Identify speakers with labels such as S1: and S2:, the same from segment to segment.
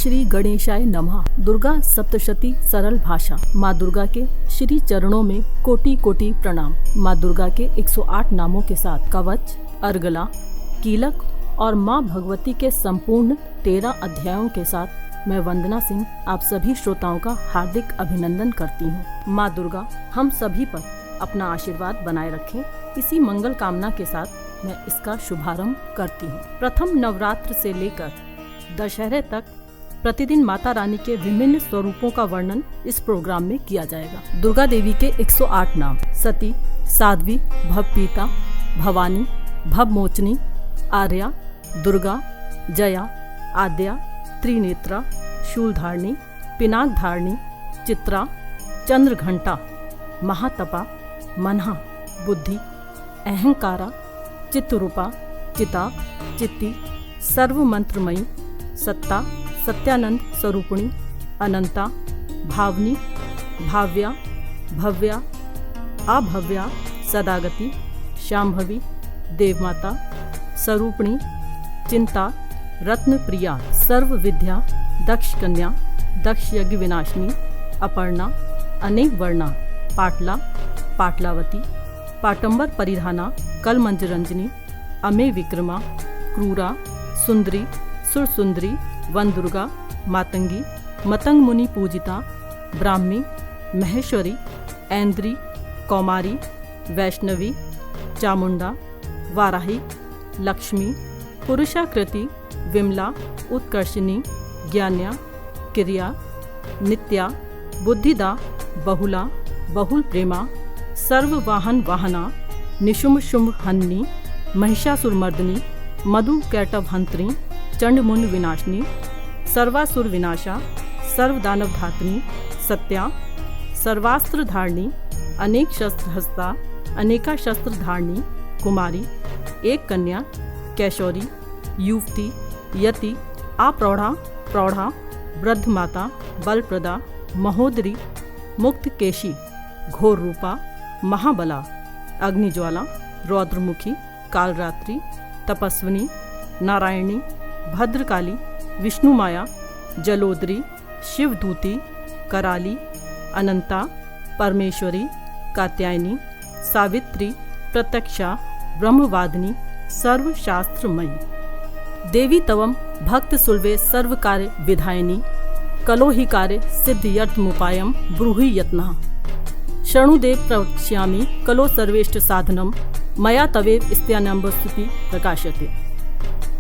S1: श्री गणेशाय नमः। दुर्गा सप्तशती सरल भाषा। माँ दुर्गा के श्री चरणों में कोटि कोटि प्रणाम। माँ दुर्गा के 108 नामों के साथ कवच, अर्गला, कीलक और माँ भगवती के संपूर्ण 13 अध्यायों के साथ मैं वंदना सिंह आप सभी श्रोताओं का हार्दिक अभिनंदन करती हूँ। माँ दुर्गा हम सभी पर अपना आशीर्वाद बनाए रखें, इसी मंगल कामना के साथ मैं इसका शुभारंभ करती हूँ। प्रथम नवरात्र से लेकर दशहरे तक प्रतिदिन माता रानी के विभिन्न स्वरूपों का वर्णन इस प्रोग्राम में किया जाएगा। दुर्गा देवी के 108 नाम: सती, साध्वी, भवपीता, भवानी, भवमोचनी, आर्या, दुर्गा, जया, आद्या, त्रिनेत्रा, शूलधारिणी, पिनाकधारिणी, चित्रा, चंद्रघंटा, महातपा, मनहा, बुद्धि, अहंकारा, चित्तरूपा, चिता, चित्ती, सर्वमंत्रमयी, सत्ता, सत्यानंद स्वरूपिणी, अनंता, भावनी, भाव्या, भव्या, अभव्या, सदागति, शांभवी, देवमाता, स्वरूपिणी, चिंता, रत्न प्रिया, सर्व विद्या, दक्ष कन्या, दक्ष यज्ञ विनाशिनी, अपर्णा, अनेक वर्णा, पाटला, पाटलावती, पाटंबर परिधाना, कलमंजरंजनी, अमे विक्रमा, क्रूरा, सुंदरी, सुरसुंदरी, वन दुर्गा, मातंगी, मतंग मुनि पूजिता, ब्राह्मी, महेश्वरी, ऐन्द्री, कौमारी, वैष्णवी, चामुंडा, वाराही, लक्ष्मी, पुरुषाकृति, विमला, उत्कर्षिणी, ज्ञान्या, क्रिया, नित्या, बुद्धिदा, बहुला, बहुल प्रेमा, सर्व वाहन वाहना, निशुम्भ शुंभ हन्नी, महिषासुरमर्दिनी, मधु कैटव हंत्री, चंडमुंड विनाशिनी, सर्वासुर विनाशा, सर्वदानव धात्रिणी, सत्या, सर्वास्त्र धारिणी, अनेक शस्त्र हस्ता, अनेका शस्त्र धारिणी, कुमारी, एक कन्या, कैशोरी, युवती, यति, अप्रौढ़ा, प्रौढ़ा, वृद्ध माता, बलप्रदा, महोदरी, मुक्त केशी, घोर रूपा, महाबला, अग्निज्वाला, रौद्रमुखी, कालरात्रि, तपस्विनी, नारायणी, भद्रकाली, विष्णुमाया, जलोदरी, शिवदूती, कराली, अनंता, परमेश्वरी, कात्यायनी, सावित्री, प्रत्यक्षा, ब्रह्मवादिनी, सर्वशास्त्रमयी। देवी तवम भक्त सुलभे सर्व कार्य विधायिनी, कलो ही कार्य सिद्ध्यर्थमुपायम ब्रूहि यत्नः। शरणुदेव प्रवक्ष्यामि कलो सर्वेष्ट साधनम, मया तवेव स्त्यानम्बस्तुति प्रकाशते।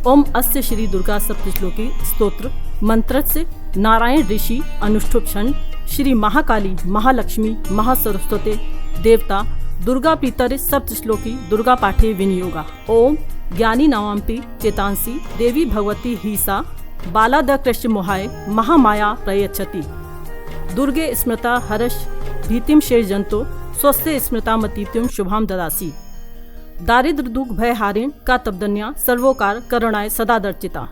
S1: ओम अस्य श्री दुर्गा सप्तश्लोकी स्तोत्र मंत्र से नारायण ऋषि अनुष्ठुप क्षण श्री महाकाली, महालक्ष्मी, महासरस्वती देवता दुर्गा पितरे सप्तश्लोकी दुर्गा पाठे विनियोगा। ओम ज्ञानी नामांपि चेतांसी देवी भगवती ही सा, बालाद कृष्ण मोहाय महामाया प्रयच्छति। दुर्गे स्मृता हर्ष भीतिम शेष जंतो, स्वस्थ स्मृता मतीत्यम शुभाम ददासी। दारिद्र दुख भय हारिण का तब्दन्या, सर्वोकार करणाय सदा दर्चिता।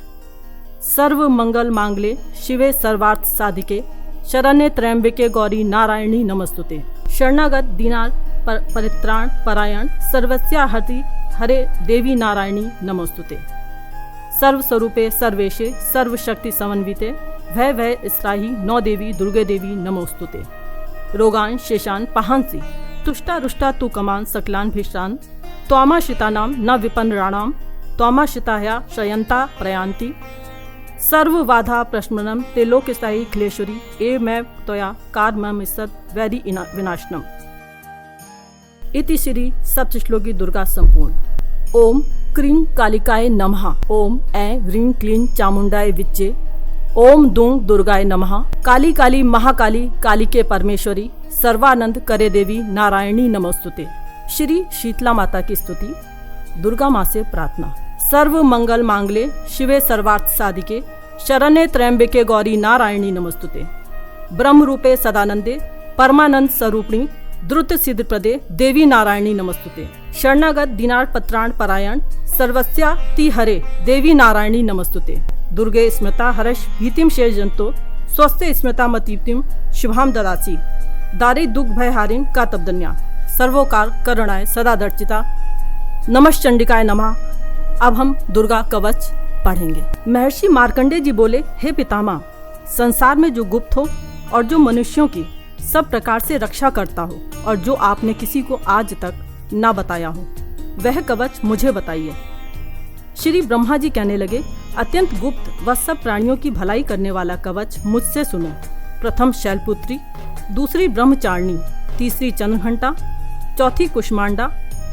S1: सर्व मंगल मांगले शिवे सर्वार्थ साधिके, शरण्ये त्र्यंबके गौरी नारायणी नमस्तुते। शरणागत दीनार परित्राण परायण, सर्वस्याहति हरे देवी नारायणी नमस्तुते। सर्वस्वरूपे सर्वेशे सर्वशक्ति समन्विते, भय भय स्त्राहि नौ देवी दुर्गे देवी नमोस्तुते। रोगान शेषान पहांसी, तुष्टा रुष्टा तु कमान सकलान भीषान, त्वामाश्रितानां न विपन्नराणां, त्वामाश्रिताया शयन्ता प्रयान्ति। सर्वबाधा प्रशमनं ते लोकस्थायी क्लेश्वरी, एवमेव त्वया कार्ममिषद् वैरी विनाशनम्। इति श्री सप्तश्लोकी दुर्गा संपूर्ण। ओम क्रीं कालिकाय नमः। ओम ऐं ह्रीं क्लीं चामुंडाय विच्चे। ओम दूं दुर्गाय नमः। काली काली महाकाली, कालिके परमेश्वरी, सर्वानंद करे देवी नारायणी नमोस्तुते। श्री शीतला माता की स्तुति। दुर्गा माँ से प्रार्थना। सर्व मंगल मांगले शिवे सर्वार्थ साधिके, शरण्ये त्र्यंबके गौरी नारायणी नमोस्तुते। ब्रह्म रूपे सदानंदे परमानंद स्वरूपिणी, द्रुत सिद्ध प्रदे देवी नारायणी नमोस्तुते। शरणागत दीनार पत्राण परायण, सर्वस्या ति हरे देवी नारायणी नमोस्तुते। दुर्गे स्मृता हर्ष भीतिम शेष जंतो, स्वस्थ स्मृता मतीतिम शुभाम ददासी। दारी दुख भय हारिण का तब्दन्या, सर्वोकार करणाय सदा दर्चिता। नमश्चंडिकाय नमः। अब हम दुर्गा कवच पढ़ेंगे। महर्षि मार्कंडेय जी बोले, हे पितामह, संसार में जो गुप्त हो और जो मनुष्यों की सब प्रकार से रक्षा करता हो और जो आपने किसी को आज तक ना बताया हो, वह कवच मुझे बताइए। श्री ब्रह्मा जी कहने लगे, अत्यंत गुप्त व सब प्राणियों की भलाई करने वाला कवच मुझसे सुनो। प्रथम शैलपुत्री, दूसरी ब्रह्मचारिणी, तीसरी चंद्रघंटा, चौथी कुष्मांडा,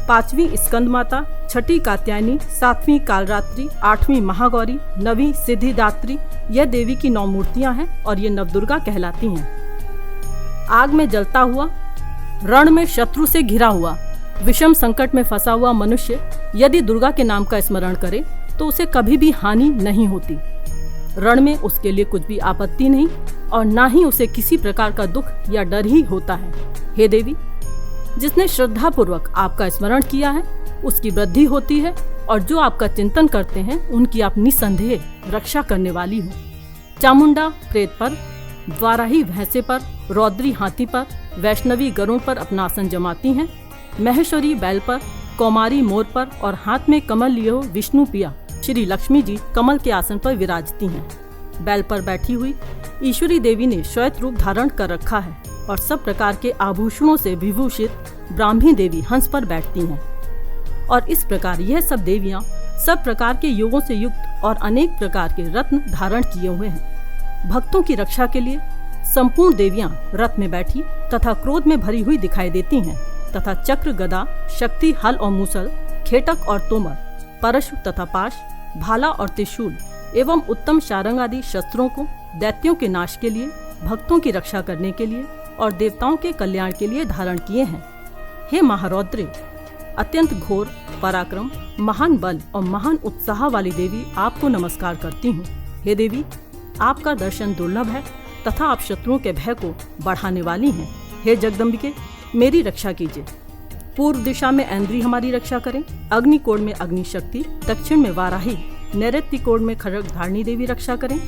S1: पांचवी स्कंद माता, छठी कात्यायनी, सातवीं कालरात्रि, आठवीं महागौरी, नवीं सिद्धिदात्री। यह देवी की 9 मूर्तियां हैं और ये नवदुर्गा कहलाती हैं। आग में जलता हुआ, रण में शत्रु से घिरा हुआ, विषम संकट में फंसा हुआ मनुष्य यदि दुर्गा के नाम का स्मरण करे तो उसे कभी भी हानि नहीं होती। रण में उसके लिए कुछ भी आपत्ति नहीं और ना ही उसे किसी प्रकार का दुख या डर ही होता है। हे देवी, जिसने श्रद्धा पूर्वक आपका स्मरण किया है उसकी वृद्धि होती है और जो आपका चिंतन करते हैं उनकी आप निसंदेह रक्षा करने वाली हो। चामुंडा प्रेत पर, वाराही भैंसे पर, रौद्री हाथी पर, वैष्णवी गरुड़ पर अपना आसन जमाती हैं, महेश्वरी बैल पर, कौमारी मोर पर और हाथ में कमल लिए हो विष्णु प्रिया श्री लक्ष्मी जी कमल के आसन पर विराजती हैं। बैल पर बैठी हुई ईश्वरी देवी ने श्वेत रूप धारण कर रखा है और सब प्रकार के आभूषणों से विभूषित ब्राह्मी देवी हंस पर बैठती हैं। और इस प्रकार यह सब देवियां सब प्रकार के योगों से युक्त और अनेक प्रकार के रत्न धारण किए हुए हैं। भक्तों की रक्षा के लिए संपूर्ण देवियां रथ में बैठी तथा क्रोध में भरी हुई दिखाई देती हैं तथा चक्र, गदा, शक्ति, हल और मूसल, खेटक और तोमर, परशु तथा पाश, भाला और त्रिशूल एवं उत्तम शारंग आदि शस्त्रों को दैत्यों के नाश के लिए, भक्तों की रक्षा करने के लिए और देवताओं के कल्याण के लिए धारण किए हैं। हे महारौद्रे, अत्यंत घोर पराक्रम, महान बल और महान उत्साह वाली देवी, आपको नमस्कार करती हूँ। हे देवी, आपका दर्शन दुर्लभ है तथा आप शत्रुओं के भय को बढ़ाने वाली हैं। हे जगदम्बिके, मेरी रक्षा कीजिए। पूर्व दिशा में ऐन्द्री हमारी रक्षा करें, अग्निकोण में अग्नि शक्ति, दक्षिण में वाराही, नैऋत्य कोण में खड्ग धारिणी देवी रक्षा करें,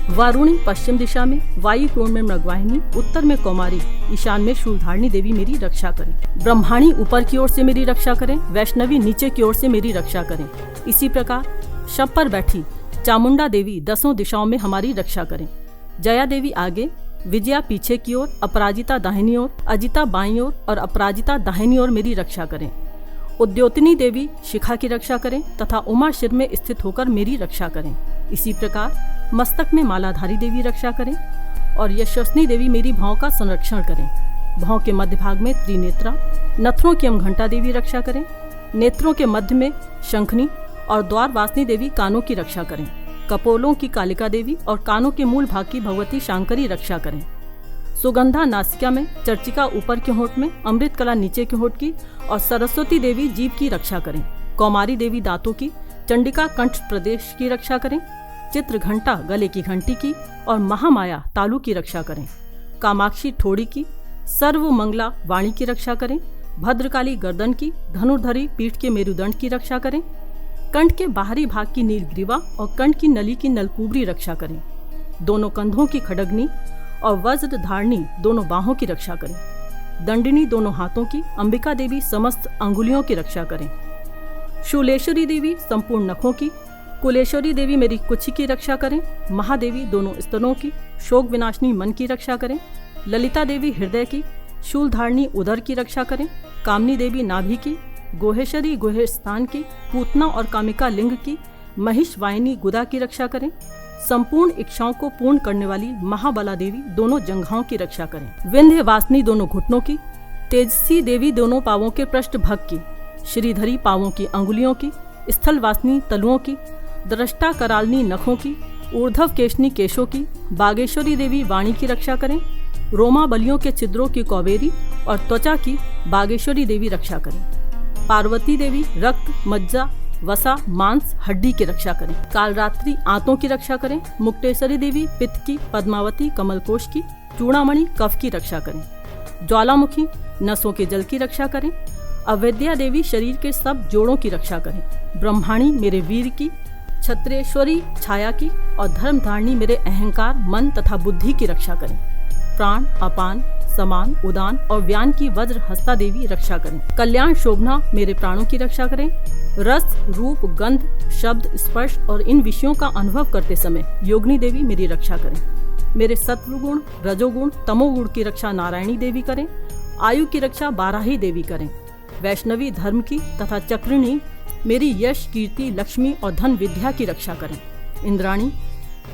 S1: वारुणी पश्चिम दिशा में, वायु कोण में मृगवाहिनी, उत्तर में कौमारी, ईशान में शूलधारिणी देवी मेरी रक्षा करें। ब्रह्माणी ऊपर की ओर से मेरी रक्षा करें, वैष्णवी नीचे की ओर से मेरी रक्षा करें। इसी प्रकार शव पर बैठी चामुंडा देवी 10 दिशाओं में हमारी रक्षा करें। जया देवी आगे, विजया पीछे की ओर, अपराजिता दाहिनी ओर, अजिता बाईं ओर और अपराजिता दाहिनी ओर मेरी रक्षा करें। उद्योतनी देवी शिखा की रक्षा करें तथा उमा शिर में स्थित होकर मेरी रक्षा करें। इसी प्रकार मस्तक में मालाधारी देवी रक्षा करें और यशस्विनी देवी मेरी भौं का संरक्षण करें। भौं के मध्य भाग में त्रिनेत्रा, नथनों की अमघंटा देवी रक्षा करें। नेत्रों के मध्य में शंखनी और द्वारवासिनी देवी कानों की रक्षा करें। कपोलों की कालिका देवी और कानों के मूल भाग की भगवती शांकरी रक्षा करें। सुगंधा नासिका में, चर्चिका ऊपर के होंठ में, अमृत कला नीचे के होंठ की और सरस्वती देवी जीभ की रक्षा करें। कौमारी देवी दांतों की, चंडिका कंठ प्रदेश की रक्षा करें। चित्र घंटा गले की घंटी की और महामाया तालु की रक्षा करें। कामाक्षी ठोड़ी की, सर्व मंगला वाणी की रक्षा करें। भद्रकाली गर्दन की, धनुर्धरी पीठ के मेरुदंड की रक्षा करें। कंठ के बाहरी भाग की नीलग्रीवा और कंठ की नली की नलकूबरी रक्षा करें। दोनों कंधों की खड्गनी और वज्र धारणी दोनों बाहों की रक्षा करें। दंडिनी दोनों हाथों की, अंबिका देवी समस्त अंगुलियों की रक्षा करें। शूलेश्वरी देवी संपूर्ण नखों की, कुलेश्वरी देवी मेरी कुक्षी की रक्षा करें। महादेवी दोनों स्तनों की, शोक विनाशिनी मन की रक्षा करें। ललिता देवी हृदय की, शूलधारणी उदर की रक्षा करें। कामनी देवी नाभि की, गोहेश्वरी गुहेस्थान की, पूतना और कामिका लिंग की, महिष वाहिनी गुदा की रक्षा करें। संपूर्ण इच्छाओं को पूर्ण करने वाली महाबला देवी दोनों जंघाओं की रक्षा करें। विंध्य वासनी दोनों घुटनों की, तेजसी देवी दोनों पावों के पृष्ठ भाग की, श्रीधरी पावों की अंगुलियों की, स्थल वासनी तलुओं की, दृष्टा करालनी नखों की, ऊर्ध्व केशनी केशों की, बागेश्वरी देवी वाणी की रक्षा करें। रोमा बलियों के छिद्रों की कौवेरी और त्वचा की बागेश्वरी देवी रक्षा करें। पार्वती देवी रक्त, मज्जा, वसा, मांस, हड्डी की रक्षा करें। कालरात्रि आंतों की रक्षा करें। मुक्तेश्वरी देवी पित्त की, पद्मावती कमलकोश की, चूड़ामणि कफ की रक्षा करें। ज्वालामुखी नसों के जल की रक्षा करें। अवैद्या देवी शरीर के सब जोड़ों की रक्षा करें। ब्रह्माणी मेरे वीर की, छत्रेश्वरी छाया की और धर्मधारिणी मेरे अहंकार, मन तथा बुद्धि की रक्षा करें। प्राण, अपान, समान, उदान और व्यान की वज्र हस्ता देवी रक्षा करें। कल्याण शोभना मेरे प्राणों की रक्षा करें। रस, रूप, गंध, शब्द, स्पर्श और इन विषयों का अनुभव करते समय योगिनी देवी मेरी रक्षा करें। मेरे सत्वगुण, रजोगुण, तमोगुण की रक्षा नारायणी देवी करें। आयु की रक्षा बाराही देवी करें। वैष्णवी धर्म की तथा चक्रिणी मेरी यश, कीर्ति, लक्ष्मी और धन विद्या की रक्षा करें। इंद्राणी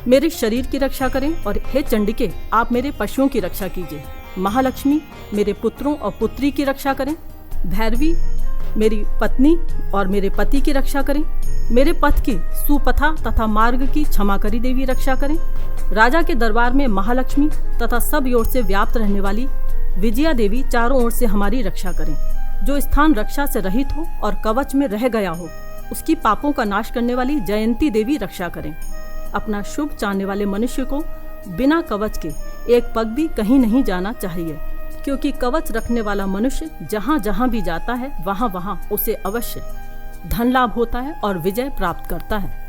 S1: मेरे शरीर की रक्षा करें। और हे चंडिके, आप मेरे पशुओं की रक्षा कीजिए। महालक्ष्मी मेरे पुत्रों और पुत्री की रक्षा करें। भैरवी मेरी पत्नी और मेरे पति की रक्षा करें। मेरे पथ की सुपथा तथा मार्ग की क्षमाकरी देवी रक्षा करें। राजा के दरबार में महालक्ष्मी तथा सब ओर से व्याप्त रहने वाली विजया देवी चारों ओर से हमारी रक्षा करें। जो स्थान रक्षा से रहित हो और कवच में रह गया हो, उसकी पापों का नाश करने वाली जयंती देवी रक्षा करें। अपना शुभ चाहने वाले मनुष्य को बिना कवच के एक पग भी कहीं नहीं जाना चाहिए, क्योंकि कवच रखने वाला मनुष्य जहाँ जहाँ भी जाता है वहाँ वहाँ उसे अवश्य धन लाभ होता है और विजय प्राप्त करता है।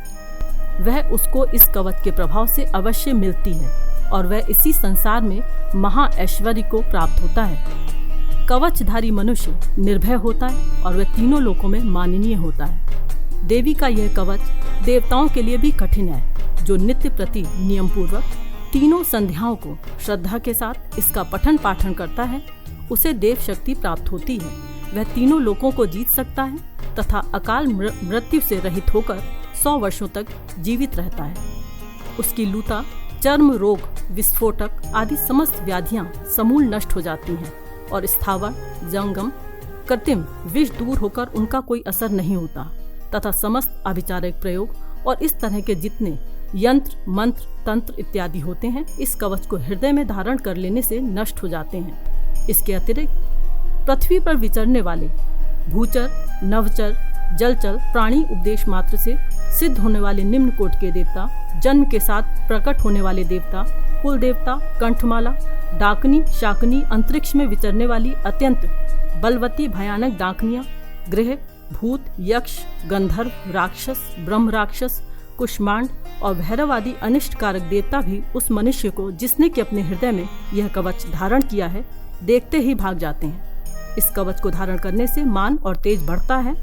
S1: वह उसको इस कवच के प्रभाव से अवश्य मिलती है और वह इसी संसार में महा ऐश्वर्य को प्राप्त होता है। कवचधारी मनुष्य निर्भय होता है और वह तीनों लोकों में माननीय होता है। देवी का यह कवच देवताओं के लिए भी कठिन है। जो नित्य प्रति नियम पूर्वक तीनों संध्याओं को श्रद्धा के साथ इसका पठन पाठन करता है, उसे देव शक्ति प्राप्त होती है। वह तीनों लोकों को जीत सकता है तथा अकाल मृत्यु से रहित होकर 100 वर्षों तक जीवित रहता है। उसकी लूता, चर्म रोग, विस्फोटक आदि समस्त व्याधियां समूल नष्ट हो जाती हैं और स्थावर, जंगम, कृत्रिम विष दूर होकर उनका कोई असर नहीं होता तथा समस्त अभिचारिक प्रयोग और इस तरह के जितने यंत्र, मंत्र, तंत्र इत्यादि होते हैं, इस कवच को हृदय में धारण कर लेने से नष्ट हो जाते हैं। इसके अतिरिक्त पृथ्वी पर विचरने वाले भूचर, नवचर, जलचर प्राणी उपदेश मात्र से सिद्ध होने वाले निम्न कोट के देवता, जन्म के साथ प्रकट होने वाले देवता, कुल देवता, कंठमाला, डाकनी, शाकनी, अंतरिक्ष में विचरने वाली अत्यंत बलवती भयानक डाकनियां, ग्रह, भूत, यक्ष, गंधर्व, राक्षस, ब्रह्म राक्षस, कुष्मांड और भैरव आदि अनिष्ट कारक देवता भी उस मनुष्य को जिसने कि अपने हृदय में यह कवच धारण किया है, देखते ही भाग जाते हैं। इस कवच को धारण करने से मान और तेज बढ़ता है।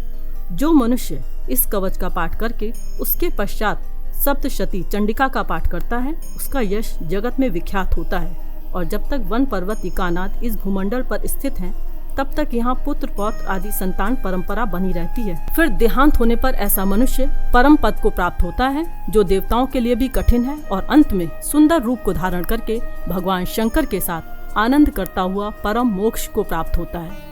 S1: जो मनुष्य इस कवच का पाठ करके उसके पश्चात सप्तशती चंडिका का पाठ करता है, उसका यश जगत में विख्यात होता है। और जब तक वन पर्वत इकानात इस भूमंडल पर स्थित हैं, तब तक यहाँ पुत्र पौत्र आदि संतान परंपरा बनी रहती है। फिर देहांत होने पर ऐसा मनुष्य परम पद को प्राप्त होता है, जो देवताओं के लिए भी कठिन है, और अंत में सुंदर रूप को धारण करके भगवान शंकर के साथ आनंद करता हुआ परम मोक्ष को प्राप्त होता है।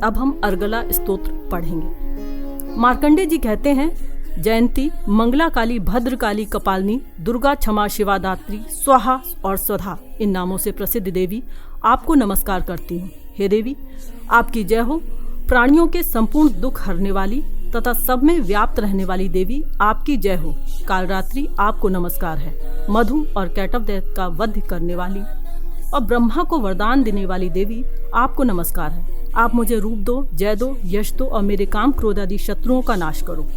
S1: अब हम अर्गला स्तोत्र पढ़ेंगे। मार्कंडे जी कहते हैं, जयंती, मंगला काली, भद्रकाली, कपालिनी, दुर्गा, क्षमा, शिवा, दात्री, स्वाहा और स्वधा इन नामों से प्रसिद्ध देवी आपको नमस्कार करती हूँ। हे देवी, आपकी जय हो। प्राणियों के संपूर्ण दुख हरने वाली तथा सब में व्याप्त रहने वाली देवी आपकी जय हो। कालरात्रि आपको नमस्कार है। मधु और कैटव दैत्य का वध करने वाली और ब्रह्मा को वरदान देने वाली देवी आपको नमस्कार है। आप मुझे रूप दो, जय दो, यश दो और मेरे काम क्रोध आदि शत्रुओं का नाश करो।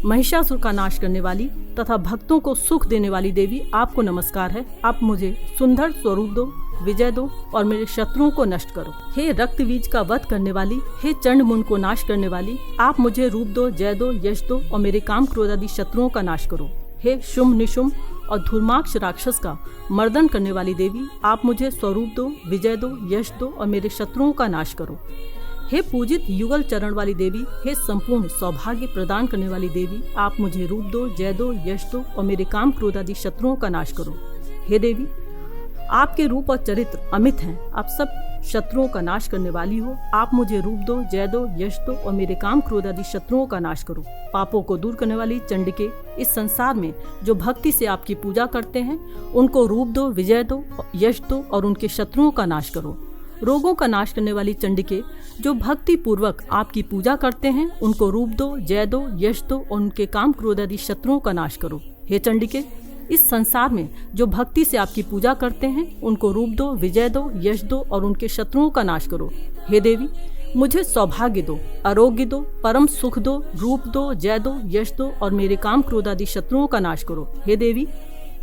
S1: महिषासुर का नाश करने वाली तथा भक्तों को सुख देने वाली देवी आपको नमस्कार है। आप मुझे सुंदर स्वरूप दो, विजय दो और मेरे शत्रुओं को नष्ट करो। हे रक्तबीज का वध करने वाली, हे चंड मुंड को नाश करने वाली, आप मुझे रूप दो, जय दो, यश दो और मेरे काम क्रोध आदि शत्रुओं का नाश करो। हे शुंभ, निशुंभ और धूर्माक्ष राक्षस का मर्दन करने वाली देवी, आप मुझे स्वरूप दो, विजय दो, यश दो और मेरे शत्रुओं का नाश करो। हे पूजित युगल चरण वाली देवी, हे संपूर्ण सौभाग्य प्रदान करने वाली देवी, आप मुझे रूप दो, जय दो, यश दो और मेरे काम क्रोध आदि शत्रुओं का नाश करो। हे देवी, आपके रूप और चरित्र अमित हैं, आप सब शत्रुओं का नाश करने वाली हो। आप मुझे रूप दो, जय दो, यश दो और मेरे काम क्रोध आदि शत्रुओं का नाश करो। पापों को दूर करने वाली चंडिके, इस संसार में जो भक्ति से आपकी पूजा करते हैं, उनको रूप दो, विजय दो, यश दो और उनके शत्रुओं का नाश करो। रोगों का नाश करने वाली चंडिके, जो भक्ति पूर्वक आपकी पूजा करते हैं, उनको रूप दो, जय दो, यश दो और उनके काम क्रोध आदि शत्रुओं का नाश करो। हे चंडिके, इस संसार में जो भक्ति से आपकी पूजा करते हैं, उनको रूप दो, विजय दो, यश दो और उनके शत्रुओं का नाश करो। हे देवी, मुझे सौभाग्य दो, आरोग्य दो, परम सुख दो, रूप दो, जय दो, यश दो और मेरे काम क्रोध आदि शत्रुओं का नाश करो। हे देवी,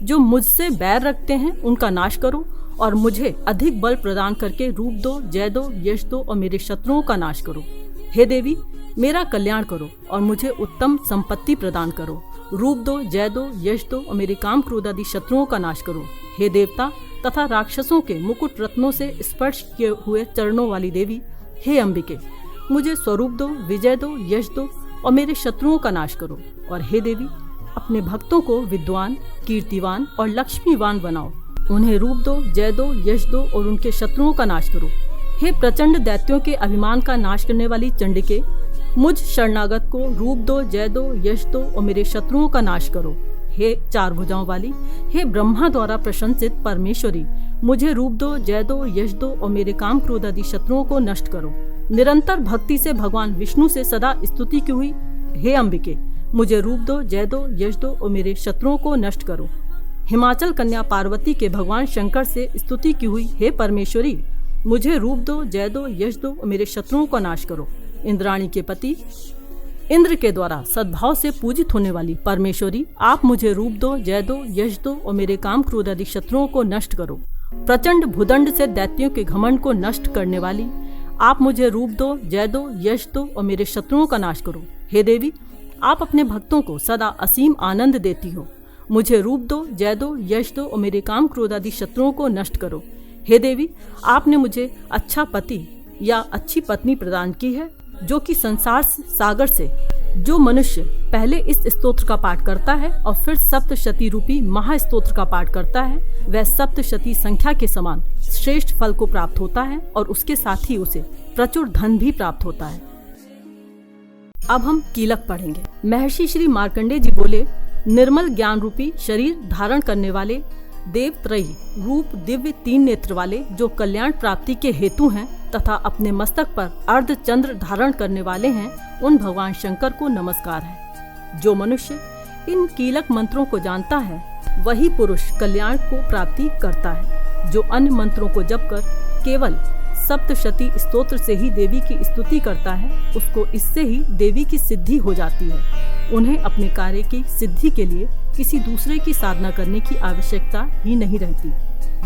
S1: जो मुझसे बैर रखते हैं, उनका नाश करो और मुझे अधिक बल प्रदान करके रूप दो, जय दो, यश दो और मेरे शत्रुओं का नाश करो। हे देवी, मेरा कल्याण करो और मुझे उत्तम संपत्ति प्रदान करो। रूप दो, जय दो, यश दो और मेरे काम क्रोध आदि शत्रुओं का नाश करो। हे देवता तथा राक्षसों के मुकुट रत्नों से स्पर्श किए हुए चरणों वाली देवी, हे अंबिके, मुझे स्वरूप दो, विजय दो, यश दो और मेरे शत्रुओं का नाश करो। और हे देवी, अपने भक्तों को विद्वान, कीर्तिवान और लक्ष्मीवान बनाओ। उन्हें रूप दो, जय दो, यश दो और उनके शत्रुओं का नाश करो। हे प्रचंड दैत्यों के अभिमान का नाश करने वाली चंडिके, मुझ शरणागत को रूप दो, जय दो, यश दो और मेरे शत्रुओं का नाश करो। हे चार भुजाओं वाली, हे ब्रह्मा द्वारा प्रशंसित परमेश्वरी, मुझे रूप दो, जय दो, यश दो और मेरे काम क्रोध आदि शत्रुओं को नष्ट करो। निरंतर भक्ति से भगवान विष्णु से सदा स्तुति की हुई, हे अंबिके, मुझे रूप दो, जय दो, यश दो और मेरे शत्रुओं को नष्ट करो। हिमाचल कन्या पार्वती के भगवान शंकर से स्तुति की हुई, हे परमेश्वरी, मुझे रूप दो, जय दो, यश दो और मेरे शत्रुओं का नाश करो। इंद्राणी के पति इंद्र के द्वारा सद्भाव से पूजित होने वाली परमेश्वरी, आप मुझे रूप दो, जय दो, यश दो और मेरे काम क्रोध आदि शत्रुओं को नष्ट करो। प्रचंड भूदंड से दैत्यों के घमंड को नष्ट करने वाली, आप मुझे रूप दो, जय दो, यश दो और मेरे शत्रुओं का नाश करो। हे देवी, आप अपने भक्तों को सदा असीम आनंद देती हो। मुझे रूप दो, जय दो, यश दो और मेरे काम क्रोध आदि शत्रुओं को नष्ट करो। हे देवी, आपने मुझे अच्छा पति या अच्छी पत्नी प्रदान की है, जो कि संसार सागर से जो मनुष्य पहले इस स्तोत्र का पाठ करता है और फिर सप्तशती रूपी महास्तोत्र का पाठ करता है, वह सप्तशती संख्या के समान श्रेष्ठ फल को प्राप्त होता है और उसके साथ ही उसे प्रचुर धन भी प्राप्त होता है। अब हम कीलक पढ़ेंगे। महर्षि श्री मार्कंडेय जी बोले, निर्मल ज्ञान रूपी शरीर धारण करने वाले, देवत्रयी रूप दिव्य तीन नेत्र वाले, जो कल्याण प्राप्ति के हेतु हैं तथा अपने मस्तक पर अर्ध चंद्र धारण करने वाले हैं, उन भगवान शंकर को नमस्कार है। जो मनुष्य इन कीलक मंत्रों को जानता है, वही पुरुष कल्याण को प्राप्ति करता है। जो अन्य मंत्रों को जप कर केवल सप्तशती स्तोत्र से ही देवी की स्तुति करता है, उसको इससे ही देवी की सिद्धि हो जाती है। उन्हें अपने कार्य की सिद्धि के लिए किसी दूसरे की साधना करने की आवश्यकता ही नहीं रहती।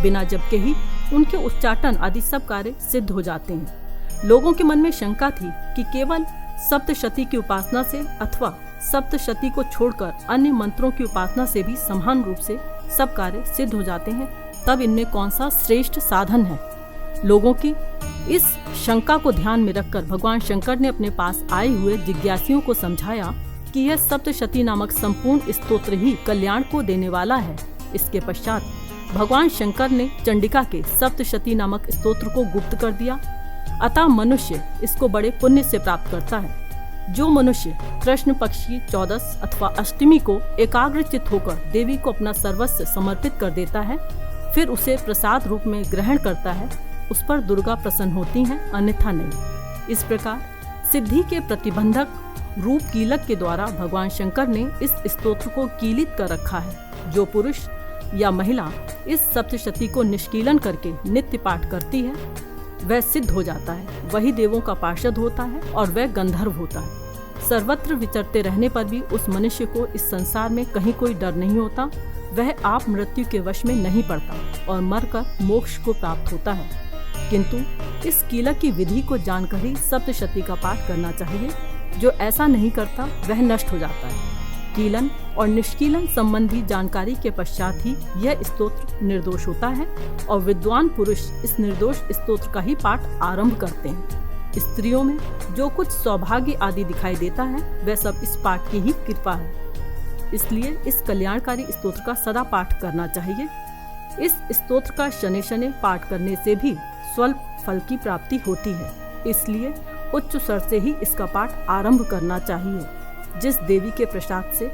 S1: बिना जप के ही उनके उच्चाटन आदि सब कार्य सिद्ध हो जाते हैं। लोगों के मन में शंका थी कि केवल सप्तशती की उपासना से अथवा सप्तशती को छोड़कर अन्य मंत्रों की उपासना से भी समान रूप से सब कार्य सिद्ध हो जाते हैं, तब इनमें कौन सा श्रेष्ठ साधन है। लोगों की इस शंका को ध्यान में रखकर भगवान शंकर ने अपने पास आए हुए जिज्ञासियों को समझाया कि यह सप्तशती नामक संपूर्ण स्तोत्र ही कल्याण को देने वाला है। इसके पश्चात भगवान शंकर ने चंडिका के सप्तशती नामक स्तोत्र को गुप्त कर दिया। अतः मनुष्य इसको बड़े पुण्य से प्राप्त करता है। जो मनुष्य कृष्ण पक्ष की 14 अथवा अष्टमी को एकाग्रचित्त होकर देवी को अपना सर्वस्व समर्पित कर देता है, फिर उसे प्रसाद रूप में ग्रहण करता है, उस पर दुर्गा प्रसन्न होती हैं, अन्यथा नहीं। इस प्रकार सिद्धि के प्रतिबंधक रूप कीलक के द्वारा भगवान शंकर ने इस स्तोत्र को कीलित कर रखा है। जो पुरुष या महिला इस सप्तशती को निष्कीलन करके नित्य पाठ करती है, वह सिद्ध हो जाता है, वही देवों का पार्षद होता है और वह गंधर्व होता है। सर्वत्र विचरते रहने पर भी उस मनुष्य को इस संसार में कहीं कोई डर नहीं होता। वह आप मृत्यु के वश में नहीं पड़ता और मरकर मोक्ष को प्राप्त होता है। किंतु इस कीलक की विधि को जानकर ही सप्तशती का पाठ करना चाहिए। जो ऐसा नहीं करता वह नष्ट हो जाता है। कीलन और निष्कीलन संबंधी जानकारी के पश्चात ही यह स्तोत्र निर्दोष होता है और विद्वान पुरुष इस निर्दोष स्तोत्र का ही पाठ आरंभ करते हैं। स्त्रियों में जो कुछ सौभाग्य आदि दिखाई देता है, वह सब इस पाठ की ही कृपा है। इसलिए इस कल्याणकारी स्तोत्र का सदा पाठ करना चाहिए। इस स्तोत्र का शनि शनि पाठ करने से भी स्वल्प फल की प्राप्ति होती है। इसलिए उच्च स्वर से ही इसका पाठ आरंभ करना चाहिए। जिस देवी के प्रसाद से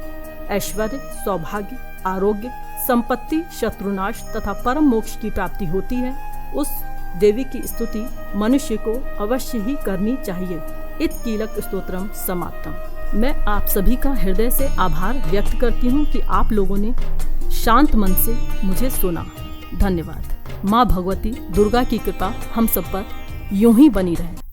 S1: ऐश्वर्य, सौभाग्य, आरोग्य, संपत्ति, शत्रुनाश तथा परम मोक्ष की प्राप्ति होती है, उस देवी की स्तुति मनुष्य को अवश्य ही करनी चाहिए। इत कीलक स्तोत्रम समाप्तम। मैं आप सभी का हृदय से आभार व्यक्त करती हूँ कि आप लोगों ने शांत मन से मुझे सुना। धन्यवाद। माँ भगवती दुर्गा की कृपा हम सब पर यूं ही बनी रहे।